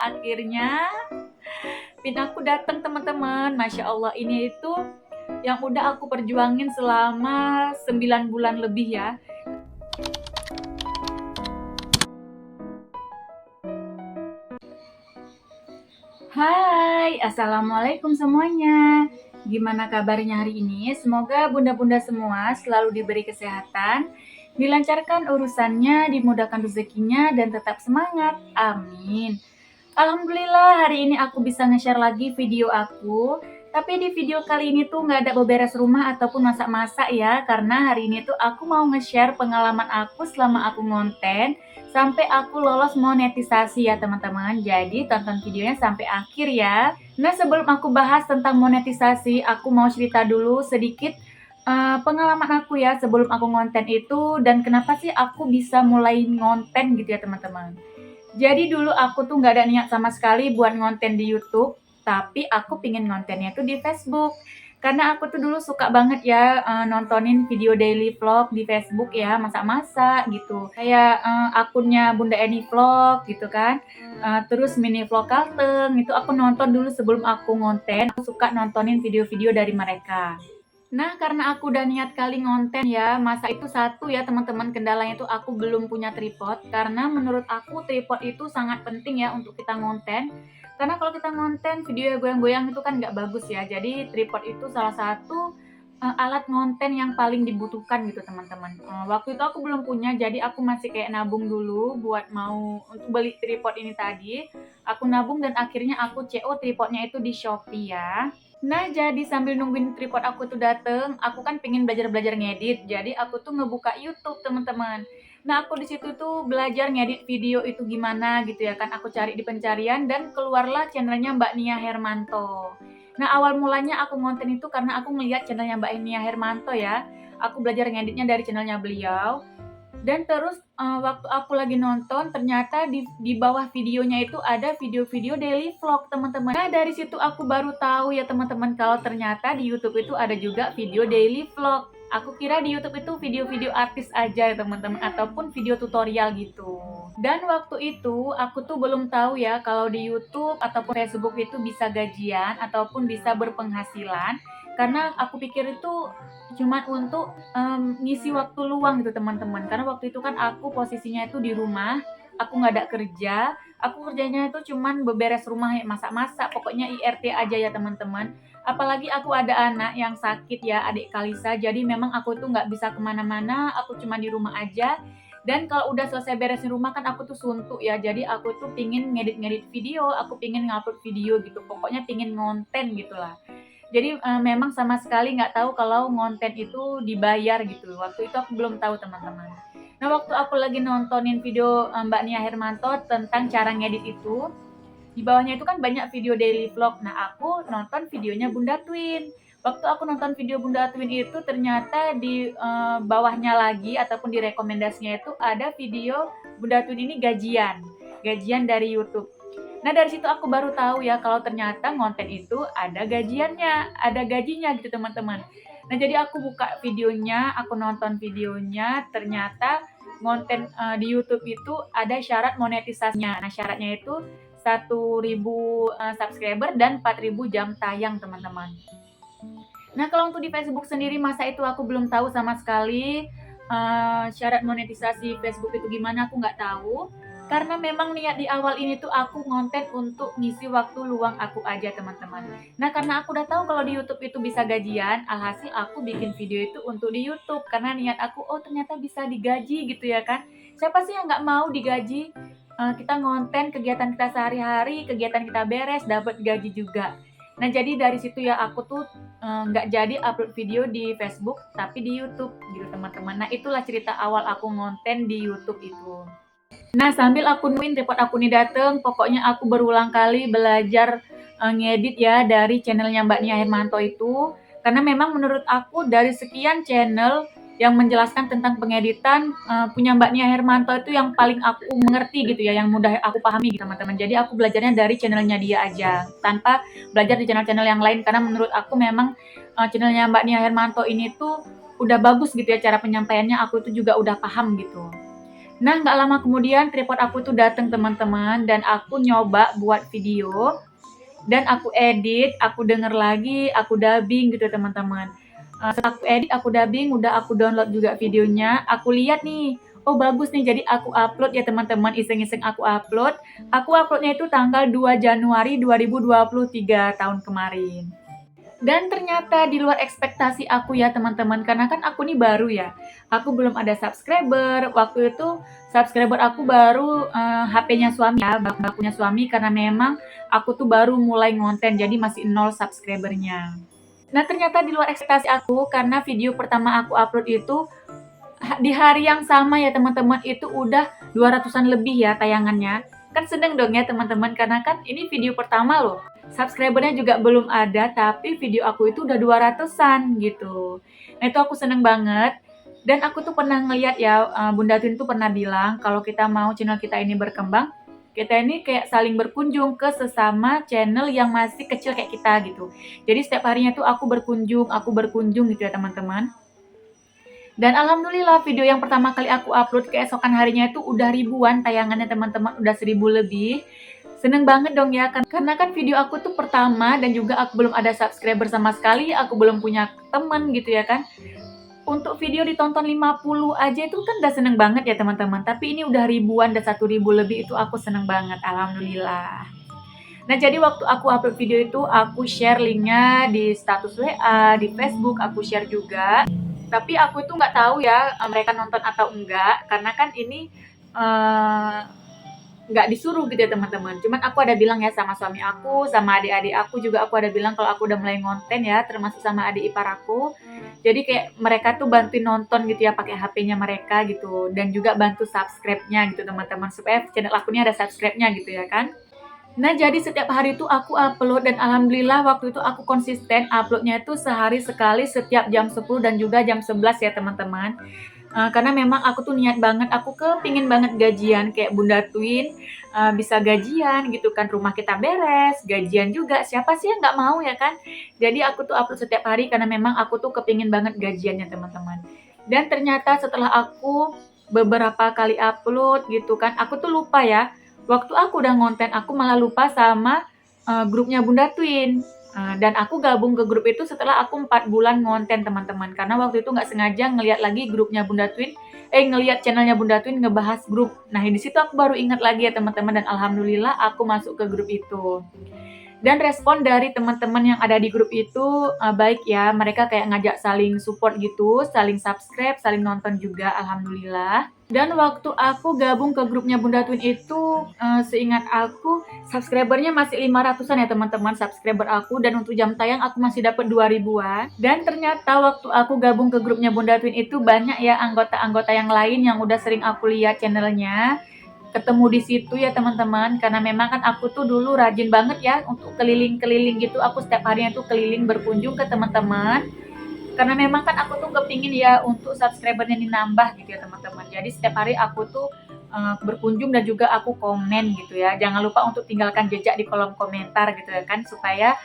Akhirnya pin aku datang teman-teman. Masya Allah, ini itu yang udah aku perjuangin selama 9 bulan lebih ya. Hai, Assalamualaikum semuanya. Gimana kabarnya hari ini? Semoga bunda-bunda semua selalu diberi kesehatan, dilancarkan urusannya, dimudahkan rezekinya, dan tetap semangat. Amin. Alhamdulillah hari ini aku bisa nge-share lagi video aku. Tapi di video kali ini tuh nggak ada beberes rumah ataupun masak-masak ya. Karena hari ini tuh aku mau nge-share pengalaman aku selama aku ngonten. Sampai aku lolos monetisasi ya teman-teman. Jadi tonton videonya sampai akhir ya. Nah sebelum aku bahas tentang monetisasi, aku mau cerita dulu sedikit pengalaman aku ya sebelum aku ngonten itu. Dan kenapa sih aku bisa mulai ngonten gitu ya teman-teman. Jadi dulu aku tuh nggak ada niat sama sekali buat ngonten di YouTube, tapi aku pingin ngontennya tuh di Facebook. Karena aku tuh dulu suka banget ya nontonin video daily vlog di Facebook ya, masak-masak gitu. Kayak akunnya Bunda Eni Vlog gitu kan. Terus mini vlog Kalteng, itu aku nonton dulu sebelum aku ngonten. Aku suka nontonin video-video dari mereka. Nah, karena aku udah niat kali ngonten ya, masa itu satu ya teman-teman, kendalanya itu aku belum punya tripod. Karena menurut aku tripod itu sangat penting ya untuk kita ngonten. Karena kalau kita ngonten video goyang-goyang itu kan nggak bagus ya. Jadi tripod itu salah satu alat ngonten yang paling dibutuhkan gitu teman-teman. Waktu itu aku belum punya, jadi aku masih kayak nabung dulu buat mau untuk beli tripod ini tadi. Aku nabung dan akhirnya aku CO tripodnya itu di Shopee ya. Nah, jadi sambil nungguin tripod aku tuh dateng, aku kan pengen belajar-belajar ngedit. Jadi aku tuh ngebuka YouTube, teman-teman. Nah, aku di situ tuh belajar ngedit video itu gimana gitu ya kan. Aku cari di pencarian dan keluarlah channelnya Mbak Nia Hermanto. Nah, awal mulanya aku ngonten itu karena aku ngeliat channelnya Mbak Nia Hermanto ya. Aku belajar ngeditnya dari channelnya beliau. Dan terus waktu aku lagi nonton ternyata di bawah videonya itu ada video-video daily vlog teman-teman. Nah dari situ aku baru tahu ya teman-teman kalau ternyata di YouTube itu ada juga video daily vlog. Aku kira di YouTube itu video-video artis aja ya teman-teman ataupun video tutorial gitu. Dan waktu itu aku tuh belum tahu ya kalau di YouTube ataupun Facebook itu bisa gajian ataupun bisa berpenghasilan karena aku pikir itu cuma untuk ngisi waktu luang gitu teman-teman. Karena waktu itu kan aku posisinya itu di rumah, aku nggak ada kerja, aku kerjanya itu cuman beberes rumah, ya, masak-masak, pokoknya IRT aja ya teman-teman. Apalagi aku ada anak yang sakit ya, adik Kalisa, jadi memang aku tuh nggak bisa kemana-mana, aku cuma di rumah aja. Dan kalau udah selesai beresin rumah kan aku tuh suntuk ya, jadi aku tuh pingin ngedit-ngedit video, aku pingin ngupload video gitu, pokoknya pingin ngonten gitulah. Jadi memang sama sekali nggak tahu kalau ngonten itu dibayar gitu. Waktu itu aku belum tahu teman-teman. Nah waktu aku lagi nontonin video Mbak Nia Hermanto tentang cara ngedit itu, di bawahnya itu kan banyak video daily vlog. Nah aku nonton videonya Bunda Twin. Waktu aku nonton video Bunda Twin itu ternyata di bawahnya lagi ataupun di rekomendasinya itu ada video Bunda Twin ini gajian dari YouTube. Nah dari situ aku baru tahu ya kalau ternyata ngonten itu ada gajiannya, ada gajinya gitu teman-teman. Nah jadi aku buka videonya, aku nonton videonya, ternyata ngonten di YouTube itu ada syarat monetisasinya. Nah syaratnya itu 1.000 subscriber dan 4.000 jam tayang teman-teman. Nah kalau untuk di Facebook sendiri masa itu aku belum tahu sama sekali syarat monetisasi Facebook itu gimana aku nggak tahu. Karena memang niat di awal ini tuh aku ngonten untuk ngisi waktu luang aku aja teman-teman. Nah karena aku udah tahu kalau di YouTube itu bisa gajian, alhasil aku bikin video itu untuk di YouTube. Karena niat aku, oh ternyata bisa digaji gitu ya kan. Siapa sih yang nggak mau digaji? Kita ngonten kegiatan kita sehari-hari, kegiatan kita beres, dapat gaji juga. Nah jadi dari situ ya aku tuh nggak jadi upload video di Facebook, tapi di YouTube gitu teman-teman. Nah itulah cerita awal aku ngonten di YouTube itu. Nah, sambil aku nungguin report aku nih dateng, pokoknya aku berulang kali belajar ngedit ya dari channelnya Mbak Nia Hermanto itu. Karena memang menurut aku dari sekian channel yang menjelaskan tentang pengeditan, punya Mbak Nia Hermanto itu yang paling aku mengerti gitu ya, yang mudah aku pahami gitu teman-teman. Jadi aku belajarnya dari channelnya dia aja, tanpa belajar di channel-channel yang lain. Karena menurut aku memang channelnya Mbak Nia Hermanto ini tuh udah bagus gitu ya cara penyampaiannya, aku itu juga udah paham gitu. Nah, nggak lama kemudian tripod aku tuh datang teman-teman, dan aku nyoba buat video, dan aku edit, aku denger lagi, aku dubbing gitu teman-teman. Setelah aku edit, aku dubbing, udah aku download juga videonya, aku lihat nih, oh bagus nih, jadi aku upload ya teman-teman, iseng-iseng aku upload. Aku uploadnya itu tanggal 2 Januari 2023 tahun kemarin. Dan ternyata di luar ekspektasi aku ya teman-teman, karena kan aku nih baru ya. Aku belum ada subscriber. Waktu itu subscriber aku baru HP-nya suami ya, bakunya suami, karena memang aku tuh baru mulai ngonten, jadi masih nol subscribernya. Nah ternyata di luar ekspektasi aku, karena video pertama aku upload itu di hari yang sama ya teman-teman, itu udah 200-an lebih ya tayangannya. Kan seneng dong ya teman-teman, karena kan ini video pertama loh. Subscribernya juga belum ada, tapi video aku itu udah 200-an gitu. Nah itu aku seneng banget. Dan aku tuh pernah ngeliat ya, Bunda Tin tuh pernah bilang kalau kita mau channel kita ini berkembang, kita ini kayak saling berkunjung ke sesama channel yang masih kecil kayak kita gitu. Jadi setiap harinya tuh aku berkunjung gitu ya teman-teman. Dan alhamdulillah video yang pertama kali aku upload keesokan harinya itu udah ribuan tayangannya teman-teman, udah 1000 lebih. Seneng banget dong ya, karena kan video aku tuh pertama dan juga aku belum ada subscriber sama sekali, aku belum punya temen gitu ya kan. Untuk video ditonton 50 aja itu kan udah seneng banget ya teman-teman, tapi ini udah ribuan dan 1000 lebih, itu aku seneng banget, alhamdulillah. Nah jadi waktu aku upload video itu aku share linknya di status WA, di Facebook aku share juga. Tapi aku itu nggak tahu ya mereka nonton atau enggak, karena kan ini eh, nggak disuruh gitu ya teman-teman. Cuman aku ada bilang ya sama suami aku, sama adik-adik aku juga, aku ada bilang kalau aku udah mulai ngonten ya, termasuk sama adik ipar aku. Jadi kayak mereka tuh bantuin nonton gitu ya pakai HP-nya mereka gitu, dan juga bantu subscribe-nya gitu teman-teman, supaya channel aku ini ada subscribe-nya gitu ya kan. Nah, jadi setiap hari itu aku upload, dan alhamdulillah waktu itu aku konsisten uploadnya itu sehari sekali setiap jam 10 dan juga jam 11 ya teman-teman. Karena memang aku tuh niat banget, aku kepingin banget gajian kayak Bunda Twin, bisa gajian gitu kan, rumah kita beres, gajian juga, siapa sih yang nggak mau ya kan? Jadi aku tuh upload setiap hari karena memang aku tuh kepingin banget gajiannya teman-teman. Dan ternyata setelah aku beberapa kali upload gitu kan, aku tuh lupa ya, waktu aku udah ngonten aku malah lupa sama grupnya Bunda Twin. Dan aku gabung ke grup itu setelah aku 4 bulan ngonten teman-teman, karena waktu itu nggak sengaja ngelihat lagi grupnya Bunda Twin, ngelihat channelnya Bunda Twin ngebahas grup. Nah di situ aku baru ingat lagi ya teman-teman, dan alhamdulillah aku masuk ke grup itu. Dan respon dari teman-teman yang ada di grup itu baik ya, mereka kayak ngajak saling support gitu, saling subscribe, saling nonton juga, alhamdulillah. Dan waktu aku gabung ke grupnya Bunda Twin itu, seingat aku subscribernya masih 500-an ya teman-teman subscriber aku, dan untuk jam tayang aku masih dapat 2000-an. Dan ternyata waktu aku gabung ke grupnya Bunda Twin itu banyak ya anggota-anggota yang lain yang udah sering aku lihat channelnya, ketemu di situ ya teman-teman, karena memang kan aku tuh dulu rajin banget ya untuk keliling-keliling gitu, aku setiap harinya tuh keliling berkunjung ke teman-teman, karena memang kan aku tuh kepingin ya untuk subscribernya ini nambah gitu ya teman-teman. Jadi setiap hari aku tuh berkunjung dan juga aku komen gitu ya. Jangan lupa untuk tinggalkan jejak di kolom komentar gitu ya kan, supaya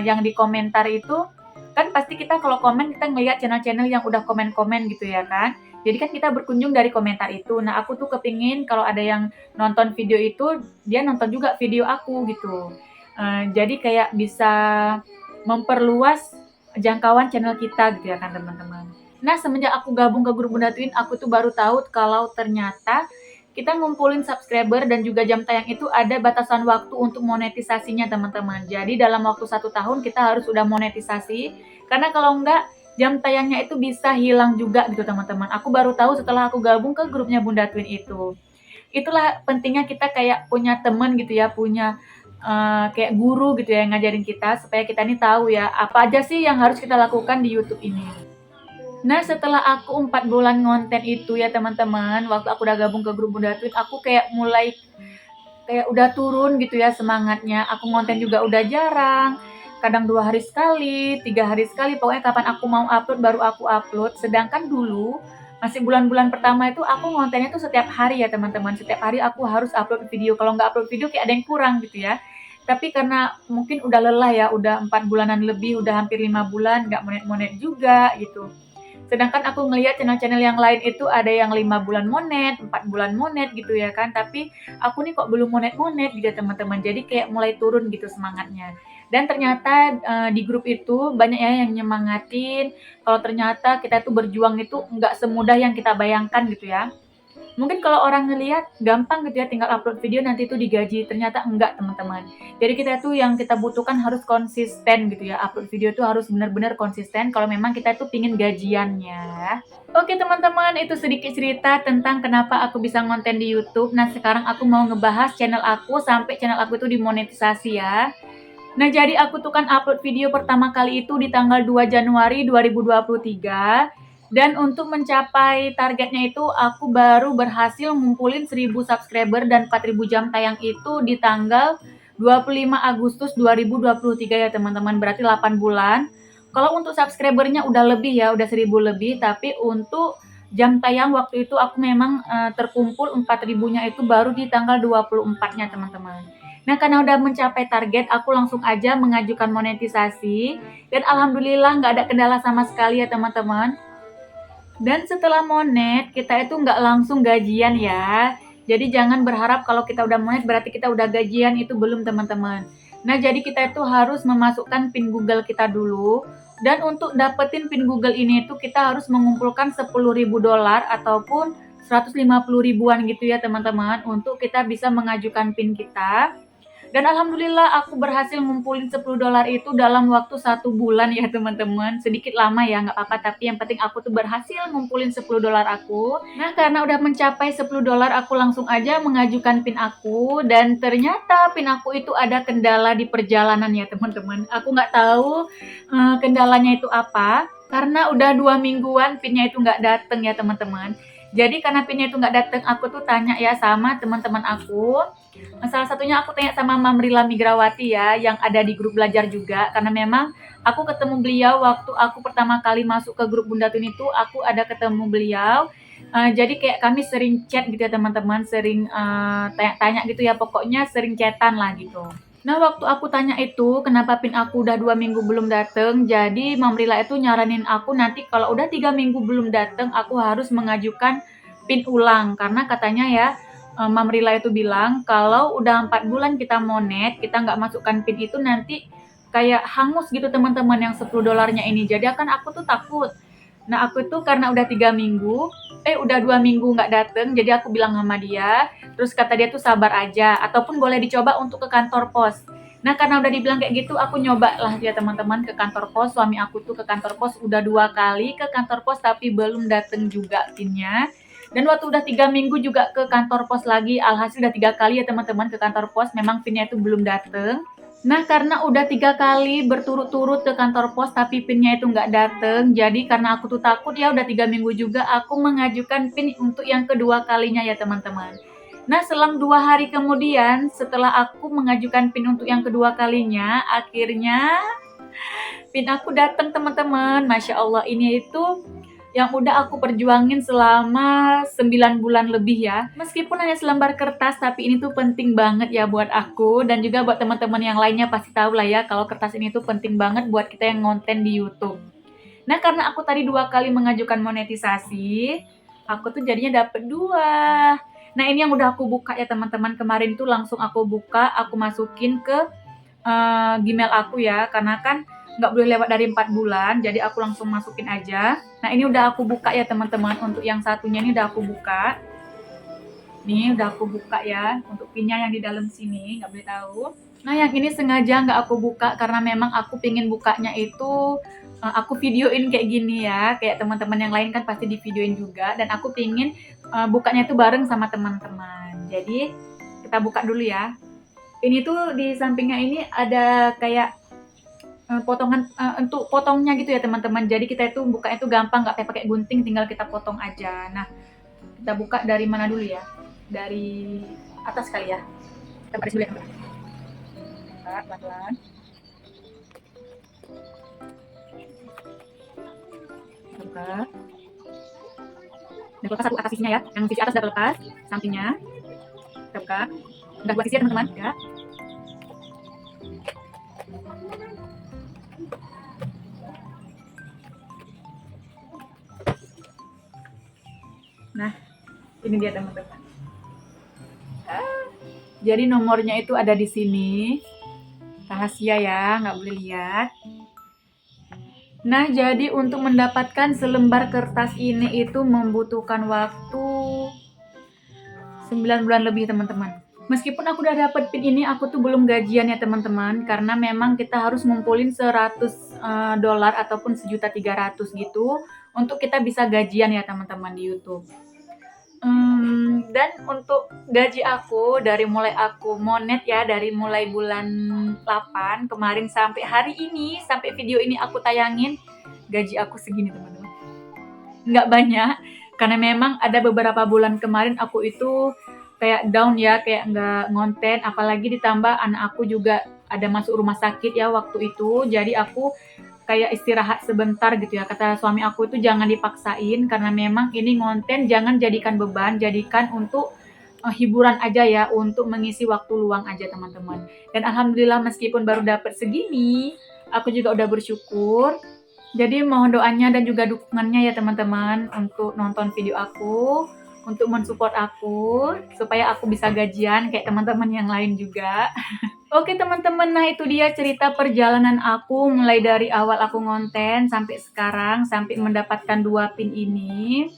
yang di komentar itu kan pasti kita kalau komen kita ngeliat channel-channel yang udah komen-komen gitu ya kan. Jadi kan kita berkunjung dari komentar itu. Nah aku tuh kepingin kalau ada yang nonton video itu, dia nonton juga video aku gitu. Jadi kayak bisa memperluas jangkauan channel kita gitu ya kan teman-teman. Nah semenjak aku gabung ke grup Bunda Twin, aku tuh baru tahu kalau ternyata kita ngumpulin subscriber dan juga jam tayang itu ada batasan waktu untuk monetisasinya teman-teman. Jadi dalam waktu 1 tahun kita harus udah monetisasi, karena kalau enggak jam tayangnya itu bisa hilang juga gitu teman-teman. Aku baru tahu setelah aku gabung ke grupnya Bunda Twin itu. Itulah pentingnya kita kayak punya teman gitu ya, punya kayak guru gitu ya yang ngajarin kita, supaya kita nih tahu ya apa aja sih yang harus kita lakukan di YouTube ini. Nah setelah aku 4 bulan ngonten itu ya teman-teman, waktu aku udah gabung ke grup Bunda Twin, aku kayak mulai kayak udah turun gitu ya semangatnya. Aku ngonten juga udah jarang, kadang 2 hari sekali, 3 hari sekali, pokoknya kapan aku mau upload baru aku upload. Sedangkan dulu masih bulan-bulan pertama itu aku ngontennya tuh setiap hari ya teman-teman, setiap hari aku harus upload video, kalau nggak upload video kayak ada yang kurang gitu ya. Tapi karena mungkin udah lelah ya, udah 4 bulanan lebih, udah hampir 5 bulan nggak monet-monet juga gitu. Sedangkan aku ngelihat channel-channel yang lain itu ada yang 5 bulan monet, 4 bulan monet gitu ya kan. Tapi aku nih kok belum monet-monet gitu teman-teman. Jadi kayak mulai turun gitu semangatnya. Dan ternyata di grup itu banyak ya yang nyemangatin kalau ternyata kita itu berjuang itu nggak semudah yang kita bayangkan gitu ya. Mungkin kalau orang ngelihat gampang gitu ya, tinggal upload video nanti itu digaji, ternyata enggak teman-teman. Jadi kita tuh yang kita butuhkan harus konsisten gitu ya, upload video tuh harus benar-benar konsisten kalau memang kita tuh pingin gajiannya. Oke teman-teman, itu sedikit cerita tentang kenapa aku bisa ngonten di YouTube. Nah sekarang aku mau ngebahas channel aku sampai channel aku itu dimonetisasi ya. Nah jadi aku tuh kan upload video pertama kali itu di tanggal 2 Januari 2023. Dan untuk mencapai targetnya itu aku baru berhasil ngumpulin 1000 subscriber dan 4000 jam tayang itu di tanggal 25 Agustus 2023 ya teman-teman, berarti 8 bulan. Kalau untuk subscribernya udah lebih ya, udah 1000 lebih, tapi untuk jam tayang waktu itu aku memang terkumpul 4000-nya itu baru di tanggal 24-nya teman-teman. Nah karena udah mencapai target, aku langsung aja mengajukan monetisasi dan alhamdulillah nggak ada kendala sama sekali ya teman-teman. Dan setelah monet, kita itu nggak langsung gajian ya. Jadi jangan berharap kalau kita udah monet berarti kita udah gajian, itu belum teman-teman. Nah jadi kita itu harus memasukkan PIN Google kita dulu. Dan untuk dapetin PIN Google ini itu kita harus mengumpulkan $10.000 ataupun 150 ribuan gitu ya teman-teman. Untuk kita bisa mengajukan PIN kita. Dan alhamdulillah aku berhasil ngumpulin $10 itu dalam waktu 1 bulan ya teman-teman. Sedikit lama ya, nggak apa-apa. Tapi yang penting aku tuh berhasil ngumpulin $10 aku. Nah karena udah mencapai $10 aku langsung aja mengajukan PIN aku. Dan ternyata PIN aku itu ada kendala di perjalanan ya teman-teman. Aku nggak tahu kendalanya itu apa. Karena udah 2 mingguan PIN-nya itu nggak dateng ya teman-teman. Jadi karena PIN-nya itu nggak dateng, aku tuh tanya ya sama teman-teman aku. Salah satunya aku tanya sama Mamrila Migrawati ya, yang ada di grup belajar juga. Karena memang aku ketemu beliau waktu aku pertama kali masuk ke grup Bunda Tun itu, aku ada ketemu beliau. Jadi kayak kami sering chat gitu ya teman-teman, sering tanya-tanya gitu ya, pokoknya sering chatan lah gitu. Nah waktu aku tanya itu, kenapa PIN aku udah 2 minggu belum dateng, jadi Mamrila itu nyaranin aku nanti kalau udah 3 minggu belum dateng, aku harus mengajukan PIN ulang. Karena katanya ya, Mamrila itu bilang kalau udah 4 bulan kita monet, kita nggak masukkan PIN itu nanti kayak hangus gitu teman-teman yang $10-nya ini. Jadi kan aku tuh takut. Nah aku tuh karena udah 3 minggu, udah 2 minggu nggak dateng, jadi aku bilang sama dia, terus kata dia tuh sabar aja, ataupun boleh dicoba untuk ke kantor pos. Nah karena udah dibilang kayak gitu, aku nyoba lah ya teman-teman ke kantor pos. Suami aku tuh ke kantor pos udah 2 kali ke kantor pos tapi belum dateng juga PIN-nya. Dan waktu udah 3 minggu juga ke kantor pos lagi, alhasil udah 3 kali ya teman-teman ke kantor pos, memang PIN-nya itu belum dateng. Nah karena udah 3 kali berturut-turut ke kantor pos tapi PIN-nya itu nggak dateng, jadi karena aku tuh takut ya udah 3 minggu juga aku mengajukan PIN untuk yang kedua kalinya ya teman-teman. Nah selang 2 hari kemudian setelah aku mengajukan PIN untuk yang kedua kalinya, akhirnya PIN aku datang teman-teman. Masya Allah, ini itu yang udah aku perjuangin selama 9 bulan lebih ya. Meskipun hanya selembar kertas, tapi ini tuh penting banget ya buat aku. Dan juga buat teman-teman yang lainnya pasti tahu lah ya, kalau kertas ini tuh penting banget buat kita yang ngonten di YouTube. Nah karena aku tadi 2 kali mengajukan monetisasi, aku tuh jadinya dapet 2. Nah ini yang udah aku buka ya teman-teman. Kemarin tuh langsung aku buka, aku masukin ke Gmail aku ya, karena kan nggak boleh lewat dari 4 bulan, jadi aku langsung masukin aja. Nah ini udah aku buka ya teman-teman, untuk yang satunya ini udah aku buka. Nih udah aku buka ya, untuk pinnya yang di dalam sini, nggak boleh tahu. Nah yang ini sengaja nggak aku buka karena memang aku pingin bukanya itu aku videoin kayak gini ya, kayak teman-teman yang lain kan pasti di videoin juga, dan aku pingin bukanya itu bareng sama teman-teman. Jadi kita buka dulu ya. Ini tuh di sampingnya ini ada kayak potongan untuk potongnya gitu ya teman-teman. Jadi kita itu bukanya itu gampang, nggak pakai gunting, tinggal kita potong aja. Nah kita buka dari mana dulu ya? Dari atas kali ya. Kita baris dulu ya teman-teman. Buka pelan-pelan. Kita buka. Dan lepas satu atas sisinya ya. Yang sisi atas udah lepas, sampingnya. Kita buka. Udah 2 sisi ya teman-teman. Ya. Ini dia teman-teman. Jadi nomornya itu ada di sini. Rahasia ya, nggak boleh lihat. Nah, jadi untuk mendapatkan selembar kertas ini itu membutuhkan waktu 9 bulan lebih teman-teman. Meskipun aku udah dapet pin ini, aku tuh belum gajian ya teman-teman, karena memang kita harus ngumpulin 100 dolar ataupun 1.300.000 gitu untuk kita bisa gajian ya teman-teman di YouTube. Dan untuk gaji aku dari mulai aku monet ya, dari mulai bulan 8 kemarin sampai hari ini, sampai video ini aku tayangin, gaji aku segini teman-teman. Nggak banyak, karena memang ada beberapa bulan kemarin aku itu kayak down ya, kayak nggak ngonten, apalagi ditambah anak aku juga ada masuk rumah sakit ya waktu itu, jadi aku kayak istirahat sebentar gitu ya. Kata suami aku itu jangan dipaksain, karena memang ini ngonten jangan jadikan beban, jadikan untuk hiburan aja ya, untuk mengisi waktu luang aja teman-teman. Dan alhamdulillah meskipun baru dapat segini, aku juga udah bersyukur. Jadi mohon doanya dan juga dukungannya ya teman-teman untuk nonton video aku, untuk mensupport aku, supaya aku bisa gajian kayak teman-teman yang lain juga. Oke teman-teman, nah itu dia cerita perjalanan aku mulai dari awal aku ngonten sampai sekarang, sampai mendapatkan 2 pin ini.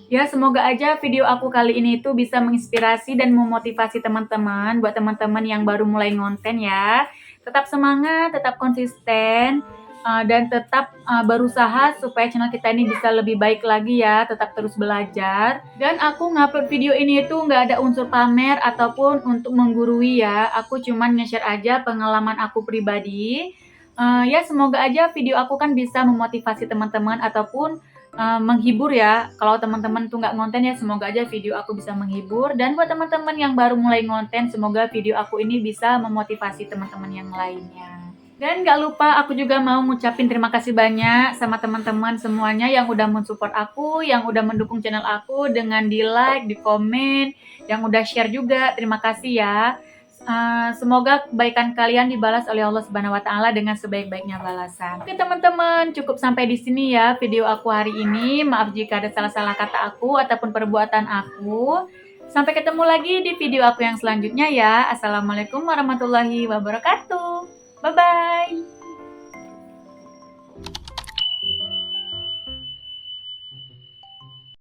Ya semoga aja video aku kali ini tuh bisa menginspirasi dan memotivasi teman-teman, buat teman-teman yang baru mulai ngonten ya. Tetap semangat, tetap konsisten, dan tetap berusaha supaya channel kita ini bisa lebih baik lagi ya, tetap terus belajar. Dan aku ngupload video ini tuh nggak ada unsur pamer ataupun untuk menggurui ya, aku cuman nge-share aja pengalaman aku pribadi. Ya semoga aja video aku kan bisa memotivasi teman-teman ataupun menghibur ya. Kalau teman-teman tuh nggak ngonten ya, semoga aja video aku bisa menghibur. Dan buat teman-teman yang baru mulai ngonten, semoga video aku ini bisa memotivasi teman-teman yang lainnya. Dan gak lupa aku juga mau ngucapin terima kasih banyak sama teman-teman semuanya yang udah mensupport aku, yang udah mendukung channel aku dengan di like, di komen, yang udah share juga. Terima kasih ya. Semoga kebaikan kalian dibalas oleh Allah Subhanahu wa Ta'ala dengan sebaik-baiknya balasan. Oke teman-teman, cukup sampai di sini ya video aku hari ini. Maaf jika ada salah-salah kata aku ataupun perbuatan aku. Sampai ketemu lagi di video aku yang selanjutnya ya. Assalamualaikum warahmatullahi wabarakatuh. Bye-bye.